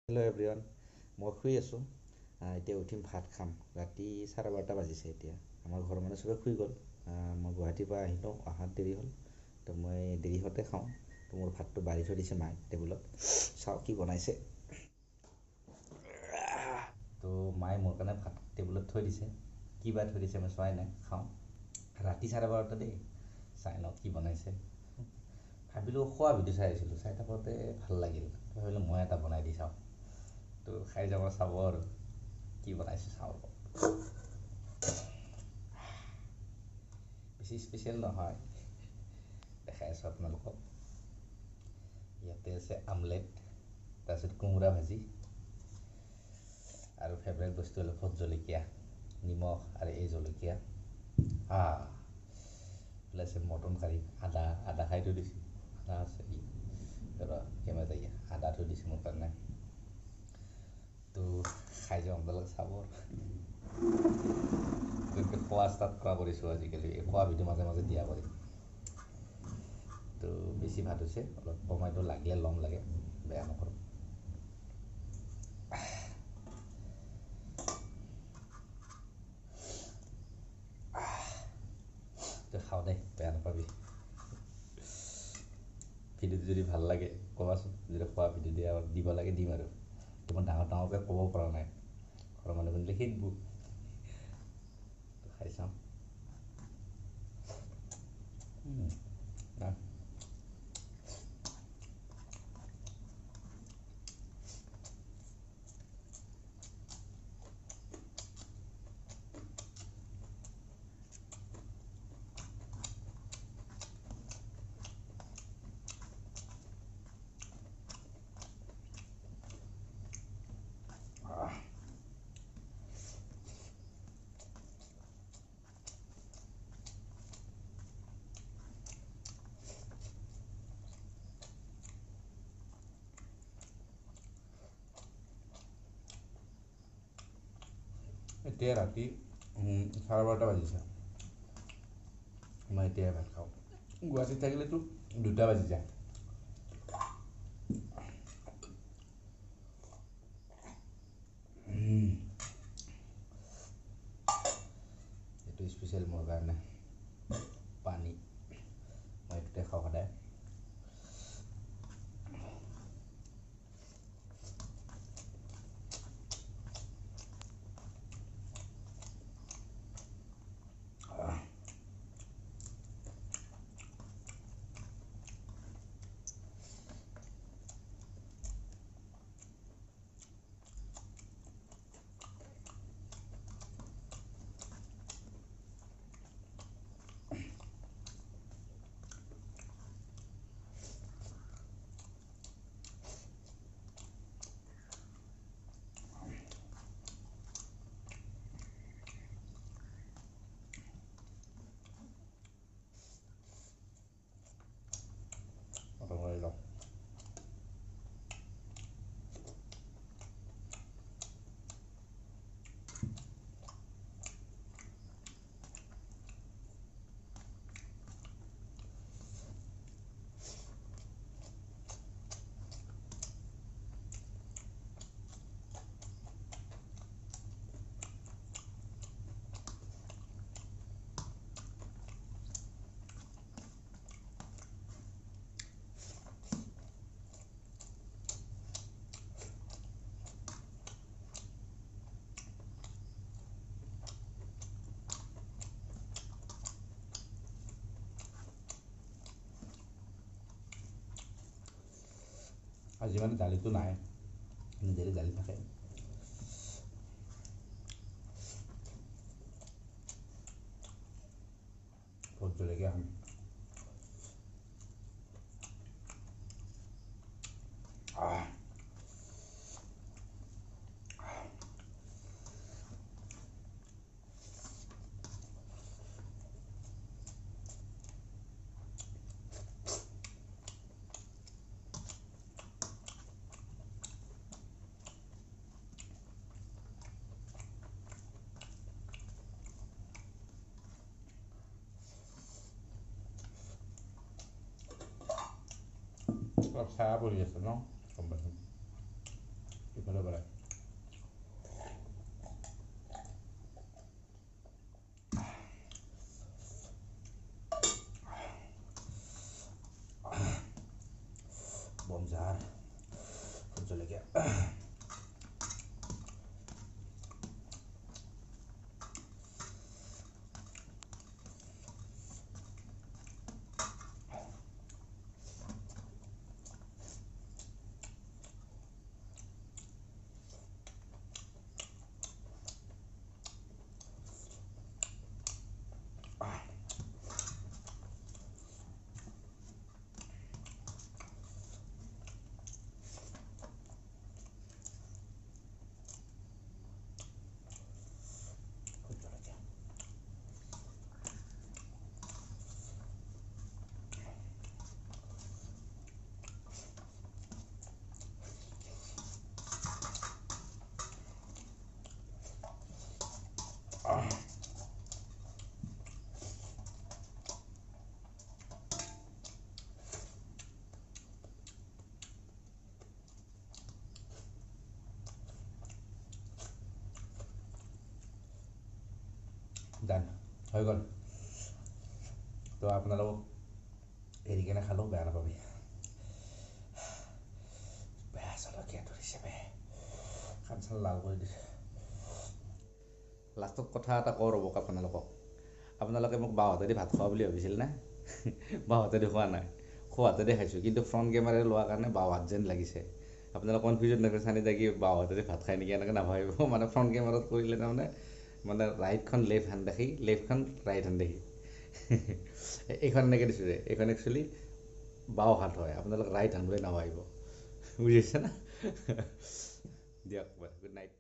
Hello' everyone, মই শুই আছোঁ। এতিয়া উঠিম, ভাত খাম। ৰাতি 12:30 বাজিছে এতিয়া। আমাৰ ঘৰৰ মানুহ চবে শুই গ'ল। মই গুৱাহাটীৰ পৰা আহিলোঁ, অহাত দেৰি হ'ল। তো মই দেৰিহঁতে খাওঁ। তো মোৰ ভাতটো বাঢ়ি থৈ দিছে মায়ে টেবুলত। চাওঁ কি বনাইছে। তো মায়ে মোৰ কাৰণে ভাত টেবুলত থৈ দিছে। কি বা থৈ দিছে মই চোৱাই নাই, খাওঁ। ৰাতি 12:30 দেই, চাই লওঁ কি বনাইছে। ভাবিলোঁ খোৱা ভিডিঅ' চাই আছিলোঁ, চাই থাকোঁতে ভাল লাগিল। ভাবিলোঁ মই এটা বনাই দি চাওঁ। তো খাই যাব, চাব আৰু কি বনাইছোঁ চাওঁ। বেছি স্পেচিয়েল নহয়, দেখাই আছোঁ আপোনালোকক। ইয়াতে আছে আমলেট, তাৰপিছত কোমোৰা ভাজি, আৰু ফেভৰেট বস্তু হ'ল ভোট জলকীয়া, নিমখ আৰু এই জলকীয়া। এইফালে আছে মটন কাৰী, আদা খাই থৈ দিছোঁ। আদা আছে, কেমেৰা আদা থৈ দিছোঁ মোৰ কাৰণে। তো খাই যাওঁ, আপোনালোকে চাব। যেনেকৈ খোৱা ষ্টাৰ্ট কৰা কৰিছোঁ আজিকালি, এই খোৱা ভিডিঅ' মাজে মাজে দিয়া কৰিম। তো বেছি ভাত হৈছে, অলপ কমাইতো লাগিলে ল'ম, লাগে বেয়া নকৰোঁ। তো খাওঁ দে, বেয়া নাপাবি। ভিডিঅ'টো যদি ভাল লাগে ক'বাচোন, যদি খোৱা ভিডিঅ' দিব লাগে দিম আৰু। তো মই ডাঙৰকৈ ক'ব পৰা নাই, ঘৰৰ মানুহ শুনিলে শিকিব। তো খাই চাওঁ। এতিয়া ৰাতি 12:30 বাজিছে। মই এতিয়াই ভাত খাওঁ। গুৱাহাটীত থাকিলেতো 2টা বাজি যায়। এইটো স্পেচিয়েল মোৰ কাৰণে পানী, মই এইটোতে খাওঁ সদায়। লৈ লওঁ। আজি মানে দালিটো নাই, নিজেই দালি থাকে। ভোট জলকীয়া খাম। অলপ ছায়া পৰি আছে ন, গম পাইছোঁ। বৰাবৰ বমজাৰ জলকীয়া ডান হৈ গ'ল তো আপোনালোক এৰি কেনে খালেও বেয়া নাপাবি বেয়া জলকীয়া ধৰিছে বে খান চান লাল কৰি দিছে লাষ্টত কথা এটা কওঁ ৰ'ব আপোনালোকে মোক বাহঁতেদি ভাত খোৱা বুলি ভাবিছিল নে বাহঁতেদি খোৱা নাই খোৱাতেদি খাইছোঁ কিন্তু ফ্ৰণ্ট কেমেৰাৰে লোৱাৰ কাৰণে বাওহাত যেন লাগিছে আপোনালোক কনফিউজন নকৰে চানি থাকি বাহঁতেদি ভাত খাই নেকি এনেকৈ নাভাবিব মানে ফ্ৰণ্ট কেমেৰাত কৰিলে তাৰমানে মানে ৰাইটখন লেফ্ট হেণ্ড দেখি লেফ্টখন ৰাইট হেণ্ড দেখি এইখন এনেকৈ দিছোঁ যে এইখন একচুৱেলি বাও হাত হয় আপোনালোক ৰাইট হেণ্ড বুলি নাভাবিব বুজিছে না দিয়ক গুড নাইট